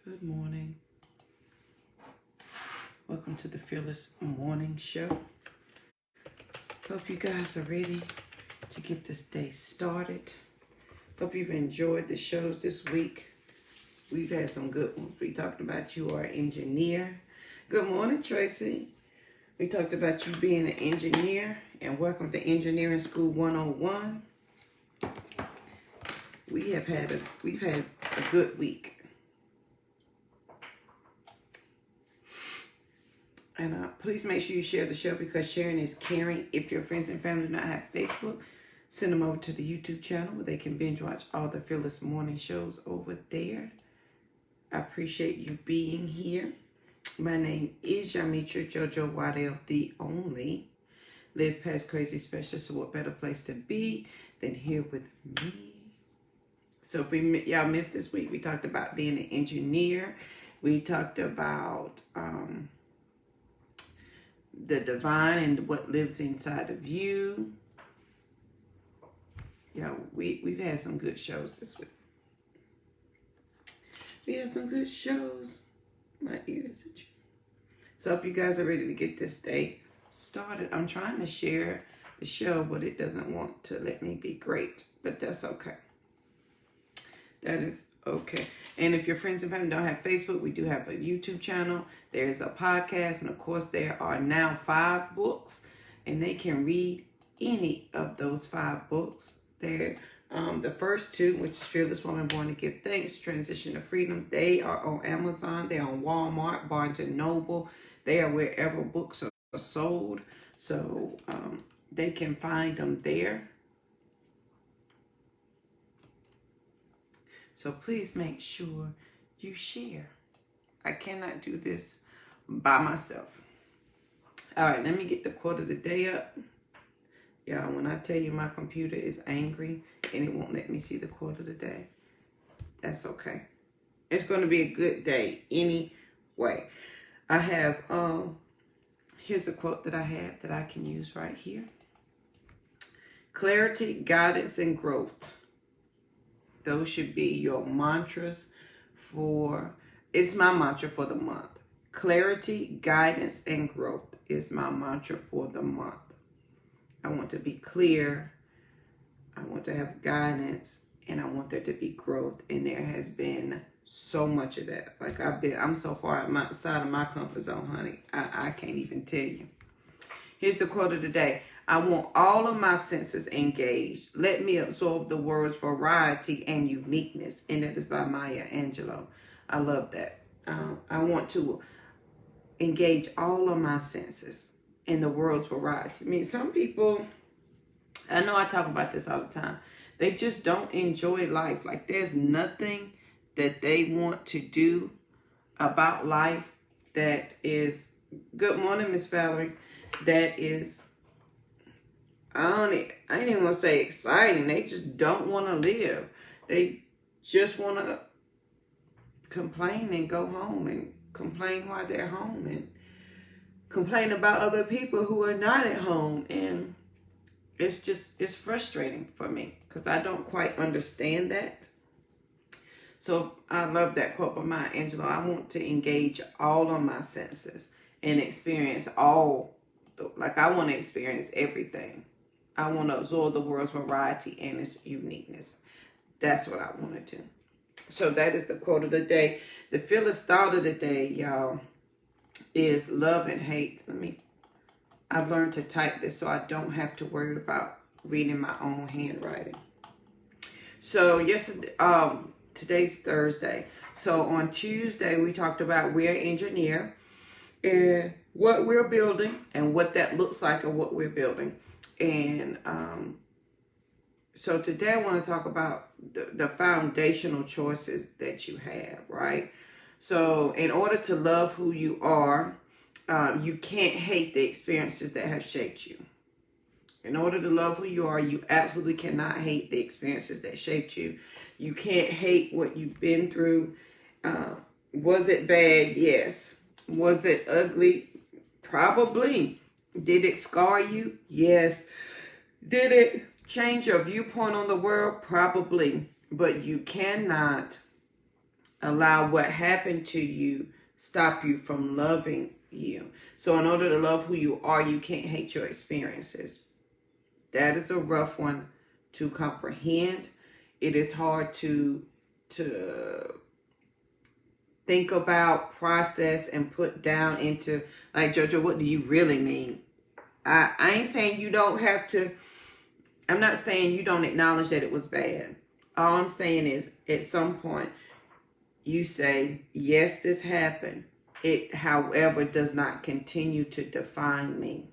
Good morning. Welcome to the Fearless Morning Show. Hope you guys are ready to get this day started. Hope you've enjoyed the shows this week. We've had some good ones. We talked about you are an engineer. Good morning, Tracy. We talked about you being an engineer, and welcome to Engineering School 101. We've had a good week. And please make sure you share the show because sharing is caring. If your friends and family do not have Facebook, send them over to the YouTube channel where they can binge watch all the Fearless Morning shows over there. I appreciate you being here. My name is Yamitra JoJo Waddell, the only Live Past Crazy Specialist. So what better place to be than here with me? So if y'all missed this week, we talked about being an engineer. We talked about the divine and what lives inside of you. Yeah, we've had some good shows this week. We had some good shows. My ears itchy. So I hope you guys are ready to get this day started. I'm trying to share the show, but it doesn't want to let me be great. But that's okay. That is okay. And if your friends and family don't have Facebook, we do have a YouTube channel. There's a podcast. And of course, there are now 5 books. And they can read any of those 5 books. They're the first 2, which is Fearless Woman Born to Give Thanks, Transition to Freedom. They are on Amazon. They're on Walmart, Barnes & Noble. They are wherever books are sold. So they can find them there. So please make sure you share. I cannot do this by myself. All right, let me get the quote of the day up. Y'all, when I tell you my computer is angry and it won't let me see the quote of the day, that's okay. It's going to be a good day anyway. I have, here's a quote that I have that I can use right here. Clarity, guidance, and growth. Those should be your mantras it's my mantra for the month. Clarity, guidance, and growth is my mantra for the month. I want to be clear. I want to have guidance, and I want there to be growth. And there has been so much of that. Like I'm so far outside of my comfort zone, honey. I can't even tell you. Here's the quote of the day. I want all of my senses engaged. Let me absorb the words variety and uniqueness. And that is by Maya Angelou. I love that. I want to engage all of my senses in the world's variety. I mean, some people, I know I talk about this all the time. They just don't enjoy life. Like there's nothing that they want to do about life that is, good morning, Miss Valerie, that is, I ain't even gonna say exciting. They just don't want to live. They just want to complain and go home and complain while they're home and complain about other people who are not at home. And it's frustrating for me because I don't quite understand that. So I love that quote by Maya Angelou. I want to engage all of my senses and experience I want to experience everything. I want to absorb the world's variety and its uniqueness. That's what I want to do. So that is the quote of the day. The fearless thought of the day, y'all, is love and hate. I've learned to type this so I don't have to worry about reading my own handwriting. So yesterday, today's Thursday. So on Tuesday, we talked about we're an engineer and what we're building and what that looks like and what we're building. And so today I want to talk about the foundational choices that you have, right? So in order to love who you are, you can't hate the experiences that have shaped you. In order to love who you are, you absolutely cannot hate the experiences that shaped you. You can't hate what you've been through. Was it bad? Yes. Was it ugly? Probably. Did it scar you? Yes. Did it change your viewpoint on the world? Probably. But you cannot allow what happened to you stop you from loving you. So in order to love who you are, you can't hate your experiences. That is a rough one to comprehend. It is hard to think about, process, and put down into, like, Jojo, what do you really mean? I ain't saying you don't have to, I'm not saying you don't acknowledge that it was bad. All I'm saying is, at some point, you say, yes, this happened. It, however, does not continue to define me.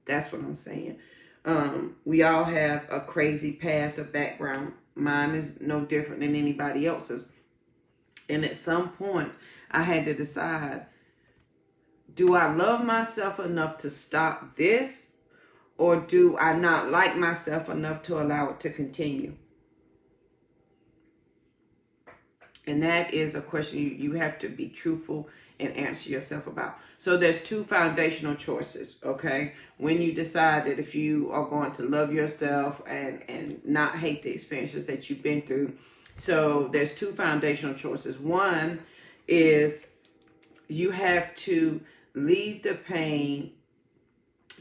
That's what I'm saying. We all have a crazy past, a background. Mine is no different than anybody else's. And at some point, I had to decide, do I love myself enough to stop this? Or do I not like myself enough to allow it to continue? And that is a question you have to be truthful and answer yourself about. So there's two foundational choices, okay? When you decide that if you are going to love yourself and not hate the experiences that you've been through. So there's two foundational choices. One is you have to leave the pain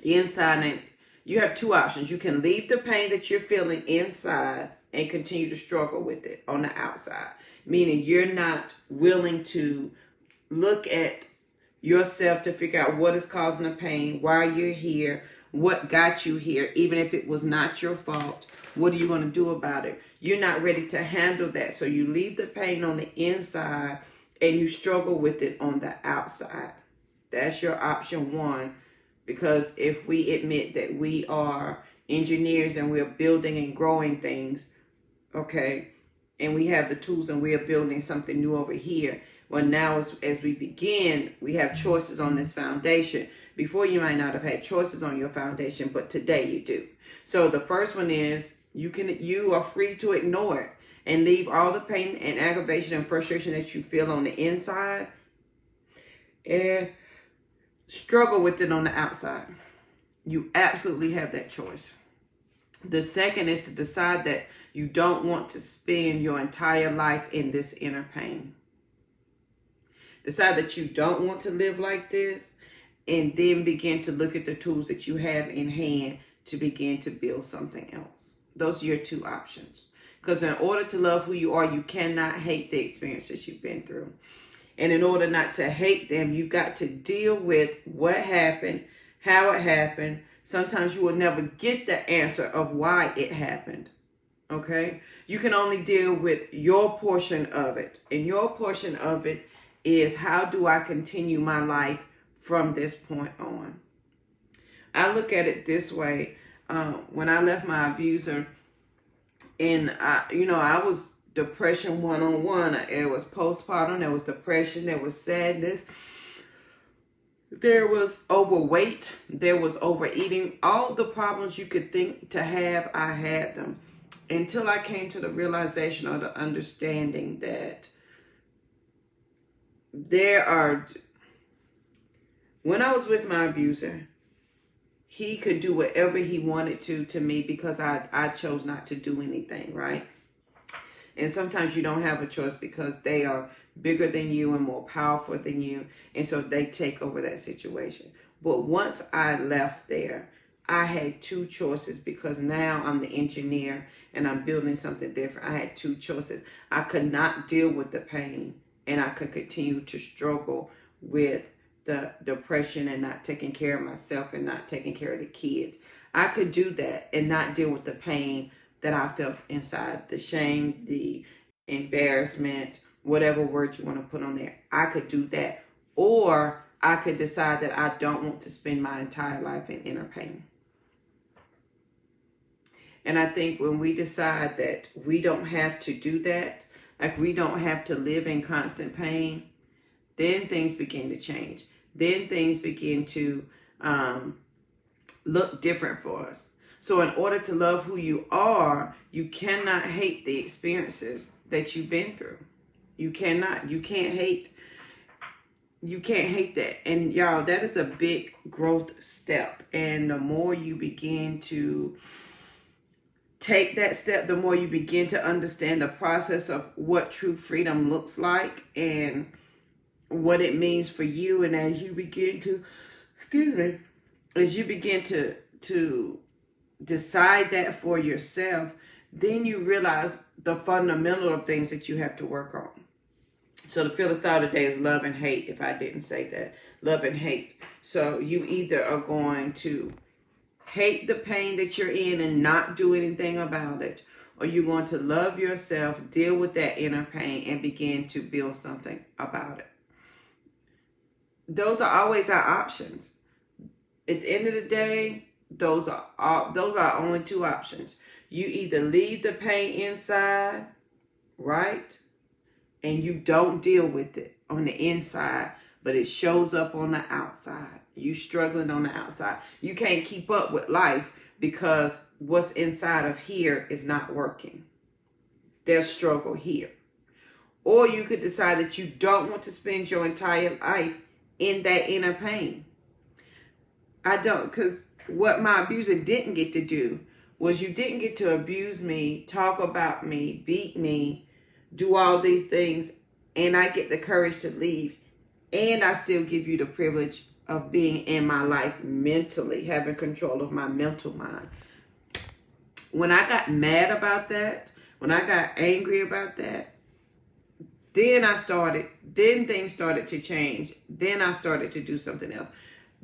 inside. And you have two options. You can leave the pain that you're feeling inside and continue to struggle with it on the outside. Meaning you're not willing to look at yourself to figure out what is causing the pain, why you're here, what got you here, even if it was not your fault. What are you going to do about it? You're not ready to handle that. So you leave the pain on the inside and you struggle with it on the outside. That's your option one. Because if we admit that we are engineers and we're building and growing things, okay, and we have the tools and we're building something new over here. Well, now as we begin, we have choices on this foundation. Before, you might not have had choices on your foundation, but today you do. So the first one is you are free to ignore it and leave all the pain and aggravation and frustration that you feel on the inside and struggle with it on the outside. You absolutely have that choice. The second is to decide that you don't want to spend your entire life in this inner pain. Decide that you don't want to live like this, and then begin to look at the tools that you have in hand to begin to build something else. Those are your two options. Because in order to love who you are, you cannot hate the experiences you've been through. And in order not to hate them, you've got to deal with what happened, how it happened. Sometimes you will never get the answer of why it happened. Okay? You can only deal with your portion of it. And your portion of it is, how do I continue my life from this point on? I look at it this way. When I left my abuser, and I was depression 101. It was postpartum. There was depression. There was sadness. There was overweight. There was overeating. All the problems you could think to have, I had them. Until I came to the realization or the understanding that when I was with my abuser, he could do whatever he wanted to me because I chose not to do anything, right? And sometimes you don't have a choice because they are bigger than you and more powerful than you. And so they take over that situation. But once I left there, I had two choices because now I'm the engineer and I'm building something different. I had two choices. I could not deal with the pain and I could continue to struggle with the depression and not taking care of myself and not taking care of the kids. I could do that and not deal with the pain that I felt inside, the shame, the embarrassment, whatever word you want to put on there. I could do that. Or I could decide that I don't want to spend my entire life in inner pain. And I think when we decide that we don't have to do that, like we don't have to live in constant pain, then things begin to change. Then things begin to look different for us. So in order to love who you are, you cannot hate the experiences that you've been through. You cannot. You can't hate that. And y'all, that is a big growth step. And the more you begin to take that step, the more you begin to understand the process of what true freedom looks like and what it means for you. And as you begin to, as you begin to decide that for yourself, then you realize the fundamental of things that you have to work on. So the Philistine today is love and hate, if I didn't say that. Love and hate. So you either are going to hate the pain that you're in and not do anything about it, or you're going to love yourself, deal with that inner pain, and begin to build something about it. Those are always our options. At the end of the day, those are only two options. You either leave the pain inside, right? And you don't deal with it on the inside, but it shows up on the outside. You struggling on the outside. You can't keep up with life because what's inside of here is not working. There's struggle here. Or you could decide that you don't want to spend your entire life in that inner pain. I don't, because what my abuser didn't get to do was you didn't get to abuse me, talk about me, beat me, do all these things, and I get the courage to leave, and I still give you the privilege of being in my life mentally, having control of my mental mind. When I got mad about that, when I got angry about that, then things started to change. Then I started to do something else.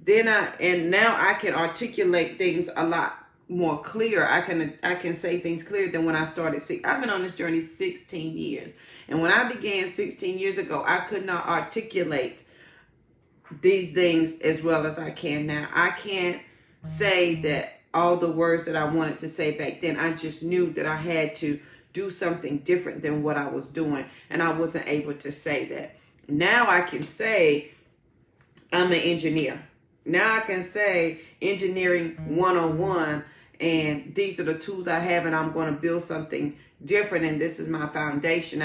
And now I can articulate things a lot more clear. I can say things clearer than when I started. I've been on this journey 16 years. And when I began 16 years ago, I could not articulate these things as well as I can now. I can't say that all the words that I wanted to say back then. I just knew that I had to do something different than what I was doing. And I wasn't able to say that. Now I can say I'm an engineer. Now I can say engineering 101, and these are the tools I have, and I'm going to build something different, and this is my foundation.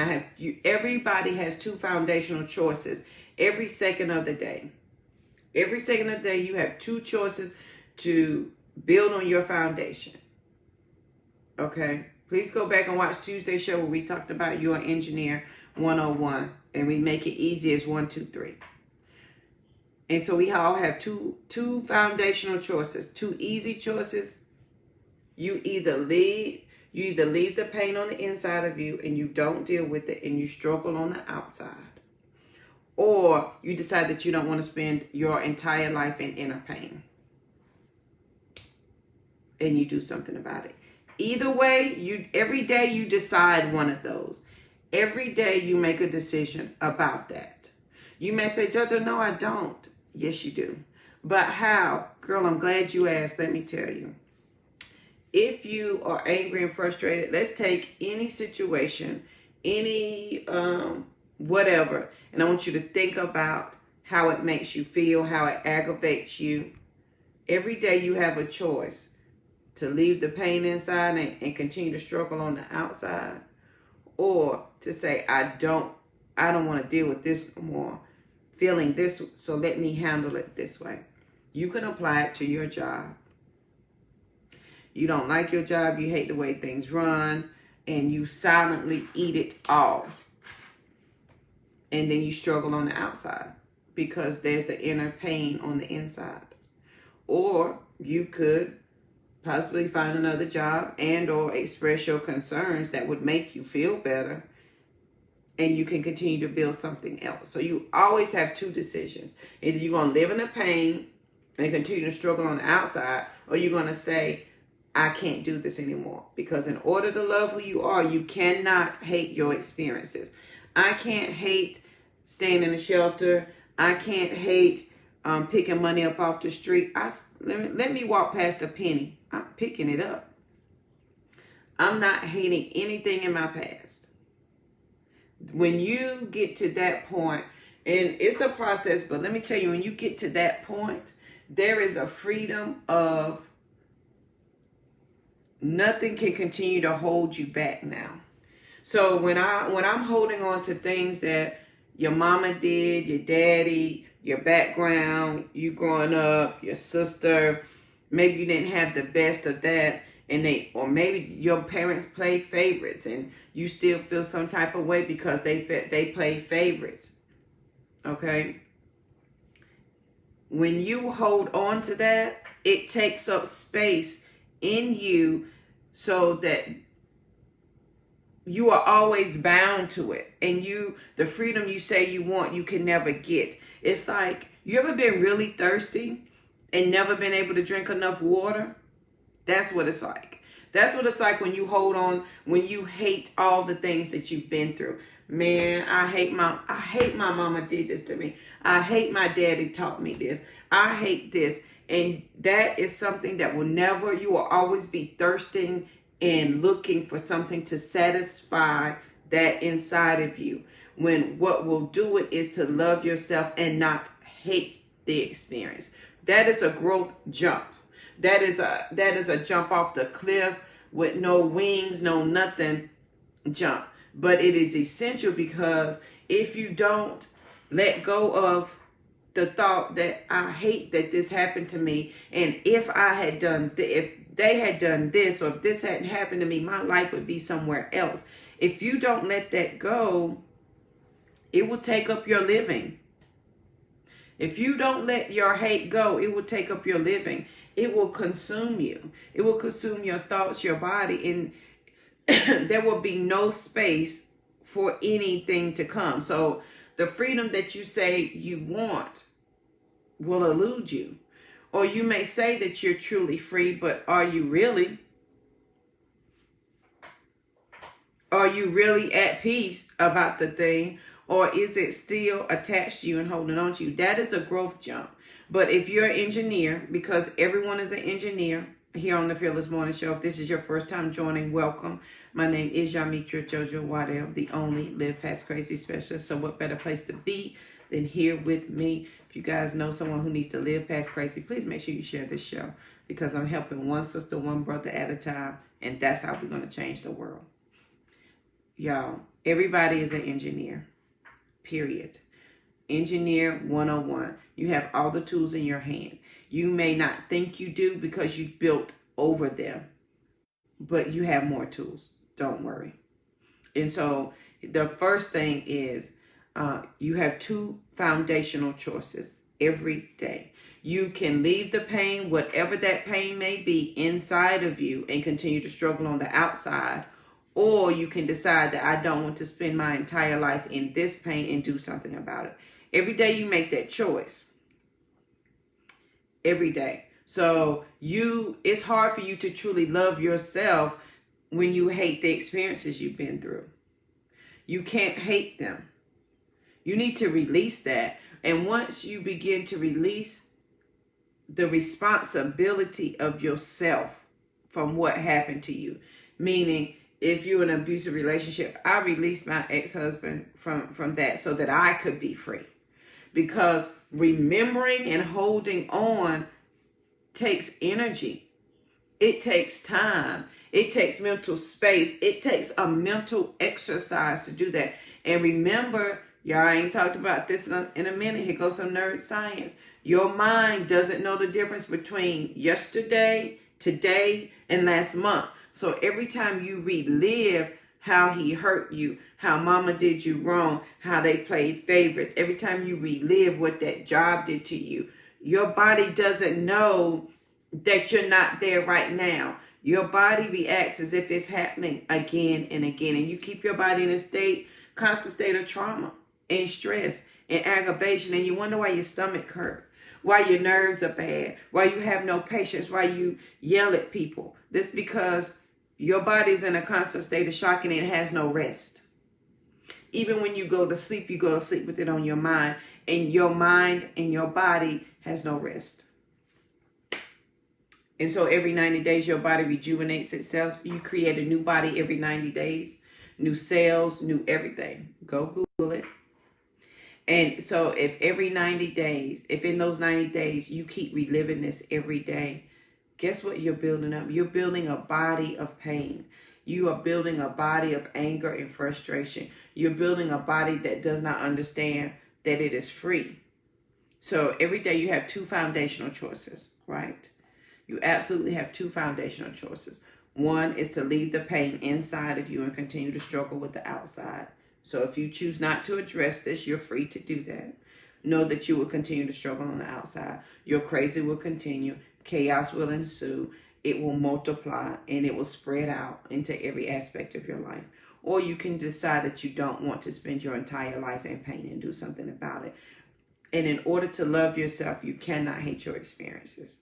Everybody has two foundational choices every second of the day. Every second of the day, you have two choices to build on your foundation. Okay? Please go back and watch Tuesday's show where we talked about your engineer 101, and we make it easy as 1, 2, 3. And so we all have two foundational choices, two easy choices. You either leave the pain on the inside of you and you don't deal with it and you struggle on the outside. Or you decide that you don't want to spend your entire life in inner pain. And you do something about it. Either way, every day you decide one of those. Every day you make a decision about that. You may say, Jojo, no, I don't. Yes, you do. But how? Girl, I'm glad you asked. Let me tell you. If you are angry and frustrated, let's take any situation, any whatever, and I want you to think about how it makes you feel, how it aggravates you. Every day you have a choice to leave the pain inside and continue to struggle on the outside, or to say, I don't want to deal with this no more. Feeling this, so let me handle it this way. You can apply it to your job. You don't like your job, you hate the way things run, and you silently eat it all. And then you struggle on the outside because there's the inner pain on the inside. Or you could possibly find another job and or express your concerns that would make you feel better, and you can continue to build something else. So you always have two decisions. Either you're going to live in the pain and continue to struggle on the outside, or you're going to say, I can't do this anymore. Because in order to love who you are, you cannot hate your experiences. I can't hate staying in a shelter. I can't hate picking money up off the street. Let me walk past a penny. I'm picking it up. I'm not hating anything in my past. When you get to that point, and it's a process, but let me tell you, when you get to that point, there is a freedom of nothing can continue to hold you back now. So when I'm holding on to things that your mama did, your daddy, your background, you growing up, your sister, maybe you didn't have the best of that, or maybe your parents played favorites and you still feel some type of way because they played favorites. Okay? When you hold on to that, it takes up space in you so that you are always bound to it. And the freedom you say you want, you can never get. It's like, you ever been really thirsty and never been able to drink enough water? That's what it's like. That's what it's like when you hold on, when you hate all the things that you've been through. Man, I hate my mama did this to me. I hate my daddy taught me this. I hate this. And that is something that you will always be thirsting and looking for something to satisfy that inside of you. When what will do it is to love yourself and not hate the experience. That is a growth jump. That is a jump off the cliff with no wings, no nothing jump. But it is essential, because if you don't let go of the thought that I hate that this happened to me, and if they had done this, or if this hadn't happened to me, my life would be somewhere else. If you don't let that go, it will take up your living. If you don't let your hate go, it will take up your living. It will consume you. It will consume your thoughts, your body, and there will be no space for anything to come. So the freedom that you say you want will elude you. Or you may say that you're truly free, but are you really? Are you really at peace about the thing? Or is it still attached to you and holding on to you? That is a growth jump. But if you're an engineer, because everyone is an engineer here on the Fearless Morning Show, if this is your first time joining, welcome. My name is Yamitra Jojo Waddell, the only Live Past Crazy specialist. So what better place to be than here with me? If you guys know someone who needs to live past crazy, please make sure you share this show, because I'm helping one sister, one brother at a time. And that's how we're going to change the world. Y'all, everybody is an engineer. Period. Engineer 101. You have all the tools in your hand. You may not think you do because you built over them, but you have more tools. Don't worry. And so the first thing is you have two foundational choices every day. You can leave the pain, whatever that pain may be, inside of you and continue to struggle on the outside. Or you can decide that I don't want to spend my entire life in this pain and do something about it. Every day you make that choice. Every day. So it's hard for you to truly love yourself when you hate the experiences you've been through. You can't hate them. You need to release that. And once you begin to release the responsibility of yourself from what happened to you, meaning if you're in an abusive relationship, I released my ex-husband from that so that I could be free. Because remembering and holding on takes energy. It takes time. It takes mental space. It takes a mental exercise to do that. And remember, y'all, I ain't talked about this in a minute. Here goes some nerd science. Your mind doesn't know the difference between yesterday, today, and last month. So every time you relive how he hurt you, how mama did you wrong, how they played favorites, every time you relive what that job did to you, your body doesn't know that you're not there right now. Your body reacts as if it's happening again and again. And you keep your body in a constant state of trauma and stress and aggravation. And you wonder why your stomach hurts, why your nerves are bad, why you have no patience, why you yell at people. This because your body's in a constant state of shock and it has no rest. Even when you go to sleep with it on your mind. And your mind and your body has no rest. And so every 90 days, your body rejuvenates itself. You create a new body every 90 days. New cells, new everything. Go Google it. And so if in those 90 days, you keep reliving this every day, guess what you're building up? You're building a body of pain. You are building a body of anger and frustration. You're building a body that does not understand that it is free. So every day you have two foundational choices, right? You absolutely have two foundational choices. One is to leave the pain inside of you and continue to struggle with the outside. So if you choose not to address this, you're free to do that. Know that you will continue to struggle on the outside. Your crazy will continue. Chaos will ensue. It will multiply and it will spread out into every aspect of your life. Or you can decide that you don't want to spend your entire life in pain and do something about it. And in order to love yourself, you cannot hate your experiences.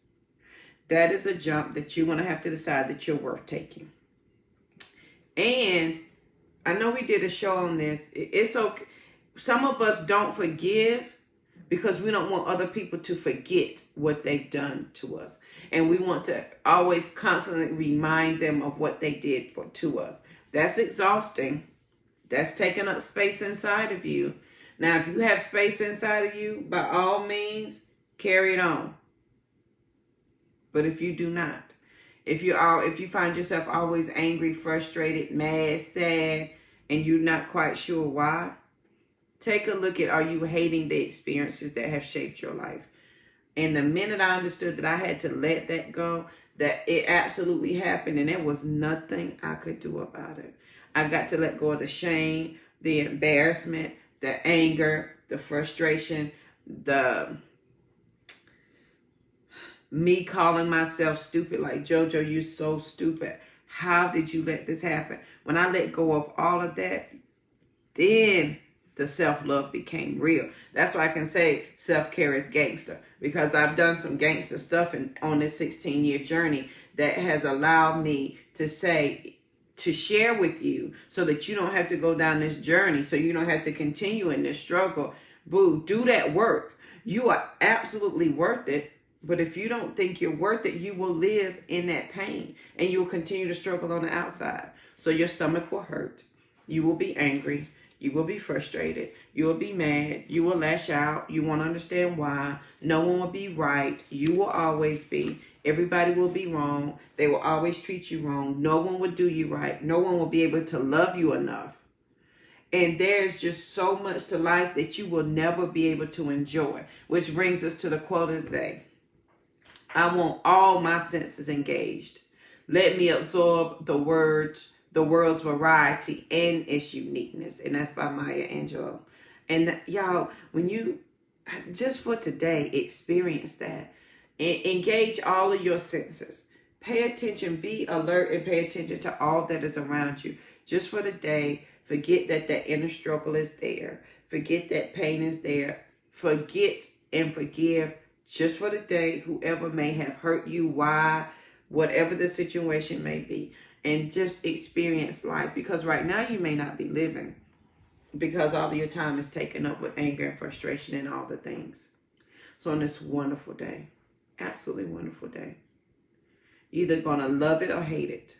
That is a jump that you're going to have to decide that you're worth taking. And I know we did a show on this. It's okay. Some of us don't forgive because we don't want other people to forget what they've done to us. And we want to always constantly remind them of what they did to us. That's exhausting. That's taking up space inside of you. Now, if you have space inside of you, by all means, carry it on. But if you do not, if you find yourself always angry, frustrated, mad, sad, and you're not quite sure why, take a look at, are you hating the experiences that have shaped your life? And the minute I understood that I had to let that go, that it absolutely happened and there was nothing I could do about it. I got to let go of the shame, the embarrassment, the anger, the frustration, the me calling myself stupid, like, JoJo, you're so stupid. How did you let this happen? When I let go of all of that, then the self-love became real. That's why I can say self-care is gangster, because I've done some gangster stuff on this 16-year journey that has allowed me to share with you so that you don't have to go down this journey, so you don't have to continue in this struggle. Boo, do that work. You are absolutely worth it. But if you don't think you're worth it, you will live in that pain and you'll continue to struggle on the outside. So your stomach will hurt. You will be angry. You will be frustrated. You will be mad. You will lash out. You won't understand why. No one will be right. You will always be. Everybody will be wrong. They will always treat you wrong. No one will do you right. No one will be able to love you enough. And there's just so much to life that you will never be able to enjoy. Which brings us to the quote of the day. I want all my senses engaged. Let me absorb the world's variety and its uniqueness. And that's by Maya Angelou. And y'all, when you, just for today, experience that. Engage all of your senses. Pay attention, be alert, and pay attention to all that is around you. Just for the day, forget that that inner struggle is there. Forget that pain is there. Forget and forgive. Just for the day, whoever may have hurt you, why, whatever the situation may be. And just experience life. Because right now you may not be living. Because all of your time is taken up with anger and frustration and all the things. So on this wonderful day, absolutely wonderful day, you're either going to love it or hate it.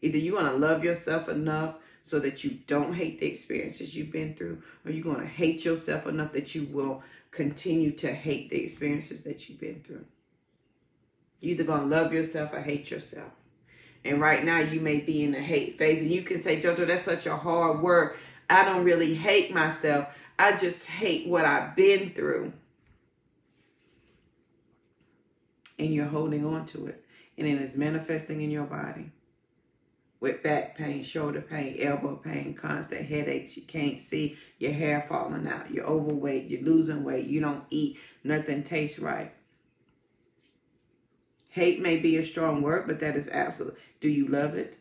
Either you're going to love yourself enough so that you don't hate the experiences you've been through. Or you're going to hate yourself enough that you will continue to hate the experiences that you've been through. You're either going to love yourself or hate yourself. And right now you may be in the hate phase. And you can say, JoJo, that's such a hard word. I don't really hate myself. I just hate what I've been through. And you're holding on to it. And it is manifesting in your body. With back pain, shoulder pain, elbow pain, constant headaches, you can't see, your hair falling out, you're overweight, you're losing weight, you don't eat, nothing tastes right. Hate may be a strong word, but that is absolute. Do you love it?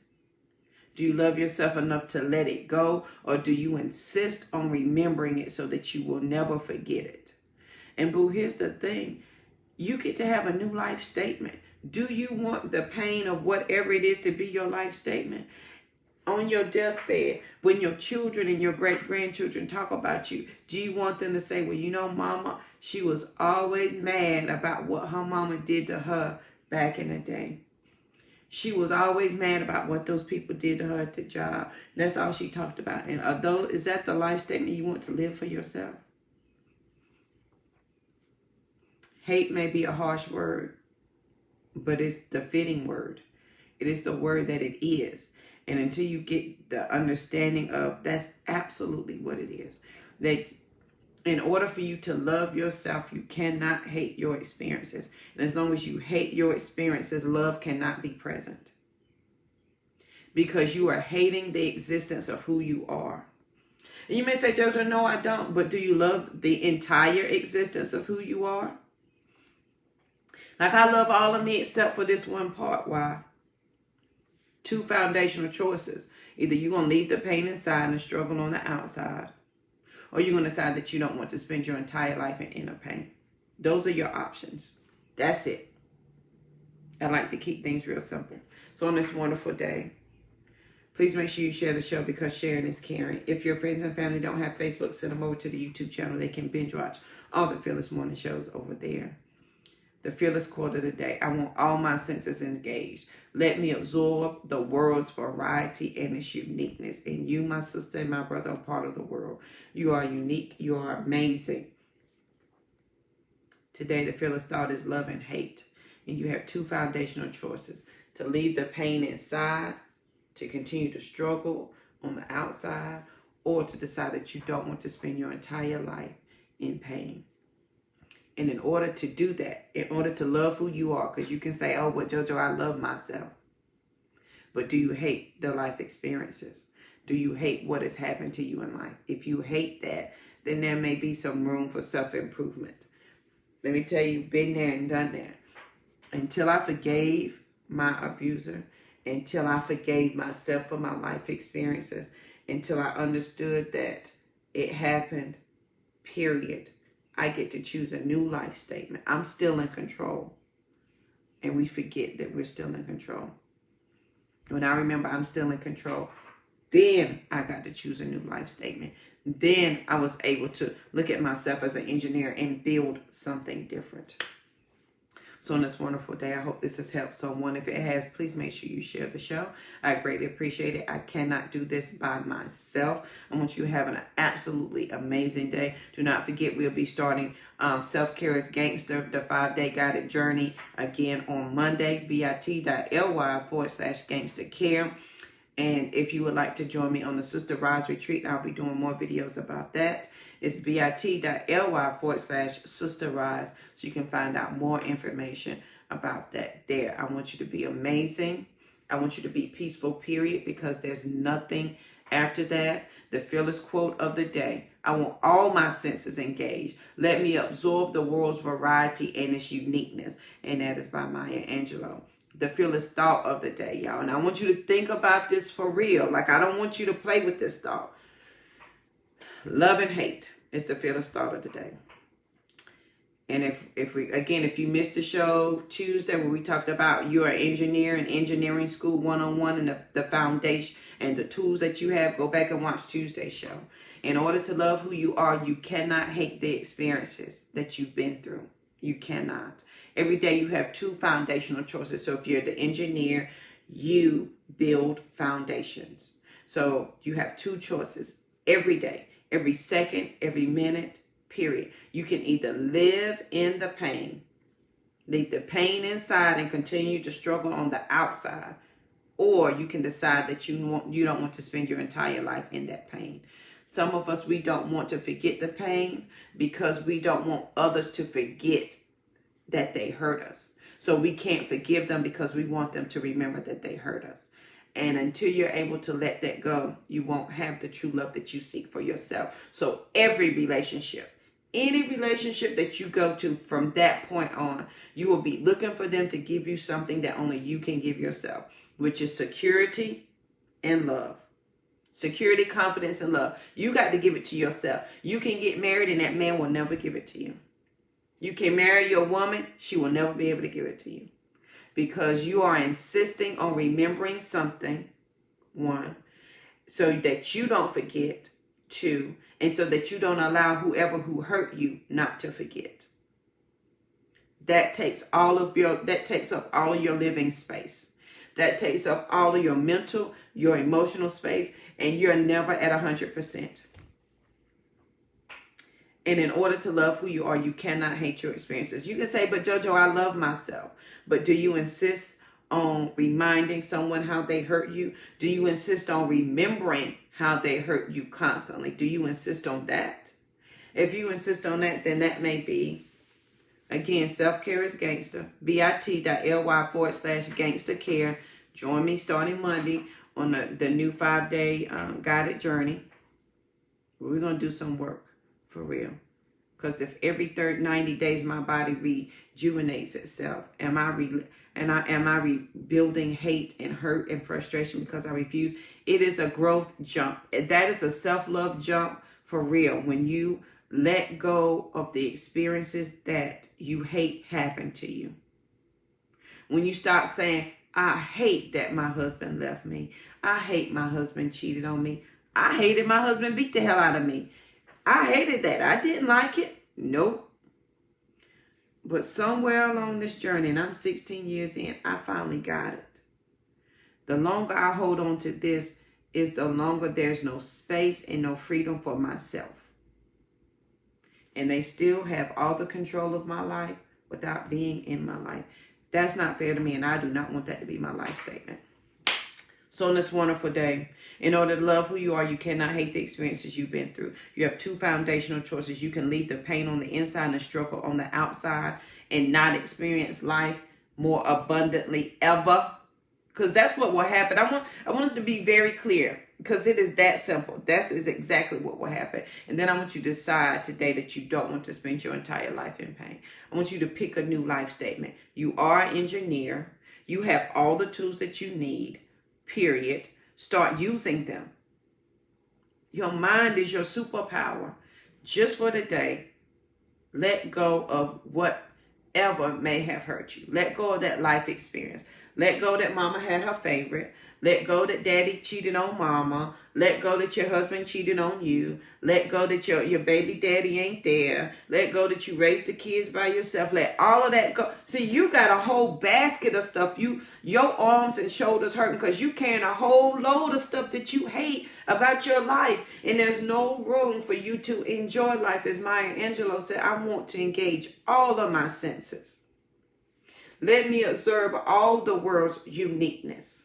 Do you love yourself enough to let it go? Or do you insist on remembering it so that you will never forget it? And boo, here's the thing. You get to have a new life statement. Do you want the pain of whatever it is to be your life statement? On your deathbed, when your children and your great-grandchildren talk about you, do you want them to say, well, you know, mama, she was always mad about what her mama did to her back in the day. She was always mad about what those people did to her at the job. That's all she talked about. And is that the life statement you want to live for yourself? Hate may be a harsh word, but it's the fitting word. It is the word that it is. And until you get the understanding of that's absolutely what it is. That in order for you to love yourself, you cannot hate your experiences. And as long as you hate your experiences, love cannot be present. because you are hating the existence of who you are. And you may say, JoJo, no, I don't. But do you love the entire existence of who you are? Like, I love all of me except for this one part. Why? 2 foundational choices. Either you're going to leave the pain inside and struggle on the outside, or you're going to decide that you don't want to spend your entire life in inner pain. Those are your options. That's it. I like to keep things real simple. So on this wonderful day, please make sure you share the show, because sharing is caring. If your friends and family don't have Facebook, send them over to the YouTube channel. They can binge watch all the Fearless Morning shows over there. The Fearless quote of the day: I want all my senses engaged. Let me absorb the world's variety and its uniqueness. And you, my sister and my brother, are part of the world. You are unique. You are amazing. Today, the Fearless thought is love and hate. And you have 2 foundational choices: to leave the pain inside, to continue to struggle on the outside, or to decide that you don't want to spend your entire life in pain. And in order to do that, in order to love who you are, because you can say, oh, well, JoJo, I love myself. But do you hate the life experiences? Do you hate what has happened to you in life? If you hate that, then there may be some room for self-improvement. Let me tell you, been there and done that. Until I forgave my abuser, until I forgave myself for my life experiences, until I understood that it happened, period, I get to choose a new life statement. I'm still in control. And we forget that we're still in control. When I remember I'm still in control, then I got to choose a new life statement. Then I was able to look at myself as an engineer and build something different. So on this wonderful day, I hope this has helped someone. If it has, please make sure you share the show. I greatly appreciate it. I cannot do this by myself. I want you to have an absolutely amazing day. Do not forget, we'll be starting Self-Care is Gangster, the 5-day guided journey, again on Monday, bit.ly/gangstercare. And if you would like to join me on the Sister Rise Retreat, I'll be doing more videos about that. It's bit.ly/Sister Rise, so you can find out more information about that there. I want you to be amazing. I want you to be peaceful, period, because there's nothing after that. The Fearless quote of the day: I want all my senses engaged. Let me absorb the world's variety and its uniqueness. And that is by Maya Angelou. The Fearless thought of the day, y'all. And I want you to think about this for real. Like, I don't want you to play with this thought. Love and hate is the Fearless thought of the day. And if you missed the show Tuesday where we talked about you're an engineer in engineering school 101 and the foundation and the tools that you have, go back and watch Tuesday's show. In order to love who you are, you cannot hate the experiences that you've been through. You cannot. Every day you have 2 foundational choices. So if you're the engineer, you build foundations. So you have 2 choices every day, every second, every minute, period. You can either live in the pain, leave the pain inside and continue to struggle on the outside, or you can decide that you don't want to spend your entire life in that pain. Some of us, we don't want to forget the pain because we don't want others to forget that they hurt us. So we can't forgive them because we want them to remember that they hurt us. And until you're able to let that go, you won't have the true love that you seek for yourself. So every relationship, any relationship that you go to from that point on, you will be looking for them to give you something that only you can give yourself, which is security and love. Security, confidence, and love. You got to give it to yourself. You can get married and that man will never give it to you. You can marry your woman, she will never be able to give it to you. Because you are insisting on remembering something, 1, so that you don't forget, 2, and so that you don't allow whoever who hurt you not to forget. That takes up all of your living space. That takes up all of your mental, your emotional space, and you're never at 100%. And in order to love who you are, you cannot hate your experiences. You can say, but JoJo, I love myself. But do you insist on reminding someone how they hurt you? Do you insist on remembering how they hurt you constantly? Do you insist on that? If you insist on that, then that may be, again, Self-Care is Gangster, bit.ly/gangstercare. Join me starting Monday on the new 5-day guided journey. We're going to do some work for real. Because if every 90 days my body rejuvenates itself, am I rebuilding hate and hurt and frustration because I refuse? It is a growth jump. That is a self-love jump for real. When you let go of the experiences that you hate happen to you. When you stop saying, I hate that my husband left me. I hate my husband cheated on me. I hated my husband beat the hell out of me. I hated that. I didn't like it. Nope. But somewhere along this journey, and I'm 16 years in, I finally got it. The longer I hold on to this is the longer there's no space and no freedom for myself. And they still have all the control of my life without being in my life. That's not fair to me, and I do not want that to be my life statement. So on this wonderful day, in order to love who you are, you cannot hate the experiences you've been through. You have two foundational choices. You can leave the pain on the inside and the struggle on the outside and not experience life more abundantly ever. Because that's what will happen. I want it to be very clear, because it is that simple. That is exactly what will happen. And then I want you to decide today that you don't want to spend your entire life in pain. I want you to pick a new life statement. You are an engineer. You have all the tools that you need, period. Start using them. Your mind is your superpower. Just for the day, let go of whatever may have hurt you. Let go of that life experience. Let go that mama had her favorite. Let go that daddy cheated on mama. Let go that your husband cheated on you. Let go that your baby daddy ain't there. Let go that you raised the kids by yourself. Let all of that go. See, you got a whole basket of stuff. Your arms and shoulders hurting because you carrying a whole load of stuff that you hate about your life. And there's no room for you to enjoy life. As Maya Angelou said, I want to engage all of my senses. Let me observe all the world's uniqueness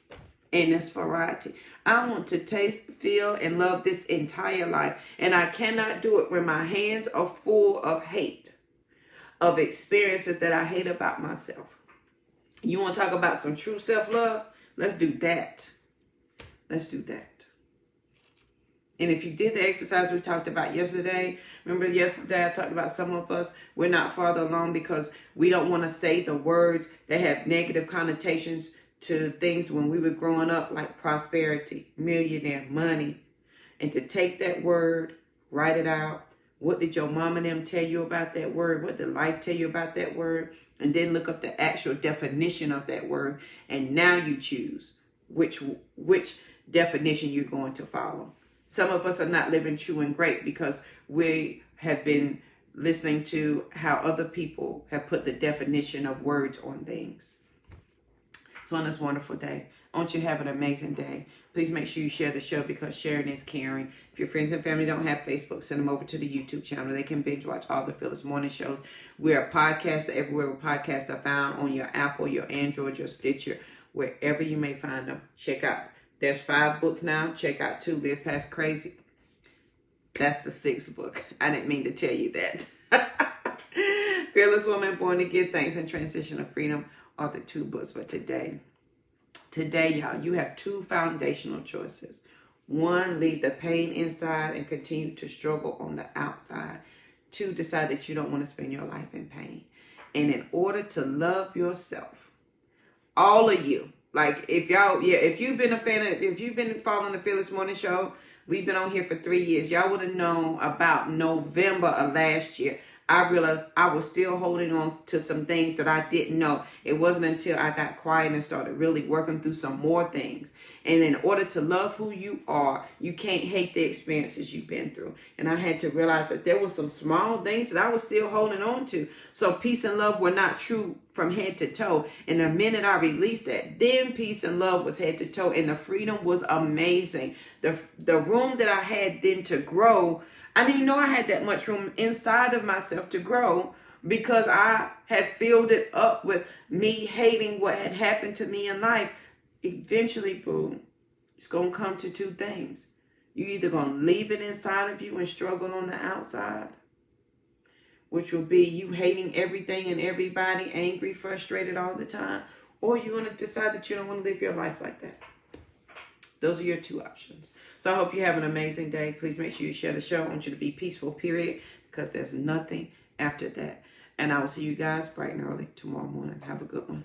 and its variety. I want to taste, feel, and love this entire life. And I cannot do it when my hands are full of hate, of experiences that I hate about myself. You want to talk about some true self-love? Let's do that. Let's do that. And if you did the exercise we talked about yesterday, remember yesterday I talked about some of us, we're not farther along because we don't want to say the words that have negative connotations to things when we were growing up, like prosperity, millionaire, money. And to take that word, write it out. What did your mom and them tell you about that word? What did life tell you about that word? And then look up the actual definition of that word. And now you choose which definition you're going to follow. Some of us are not living true and great because we have been listening to how other people have put the definition of words on things. So on this wonderful day, I want you to have an amazing day. Please make sure you share the show because sharing is caring. If your friends and family don't have Facebook, send them over to the YouTube channel. They can binge watch all the Phyllis Morning shows. We are podcasts everywhere where podcasts are found, on your Apple, your Android, your Stitcher, wherever you may find them. Check out. There's 5 books now. Check out 2, Live Past Crazy. That's the 6th book. I didn't mean to tell you that. Fearless Woman, Born to Give Thanks, and Transition of Freedom are the 2 books for today. Today, y'all, you have 2 foundational choices. 1, leave the pain inside and continue to struggle on the outside. 2, decide that you don't want to spend your life in pain. And in order to love yourself, all of you, like if you've been following the Fearless Morning Show, we've been on here for 3 years. Y'all would have known about November of last year. I realized I was still holding on to some things that I didn't know. It wasn't until I got quiet and started really working through some more things. And in order to love who you are, you can't hate the experiences you've been through. And I had to realize that there were some small things that I was still holding on to. So peace and love were not true from head to toe. And the minute I released that, then peace and love was head to toe. And the freedom was amazing. The room that I had then to grow, I didn't know I had that much room inside of myself to grow because I had filled it up with me hating what had happened to me in life. Eventually, boo, it's going to come to 2 things. You're either going to leave it inside of you and struggle on the outside, which will be you hating everything and everybody, angry, frustrated all the time, or you're going to decide that you don't want to live your life like that. Those are your two options. So I hope you have an amazing day. Please make sure you share the show. I want you to be peaceful, period, because there's nothing after that. And I will see you guys bright and early tomorrow morning. Have a good one.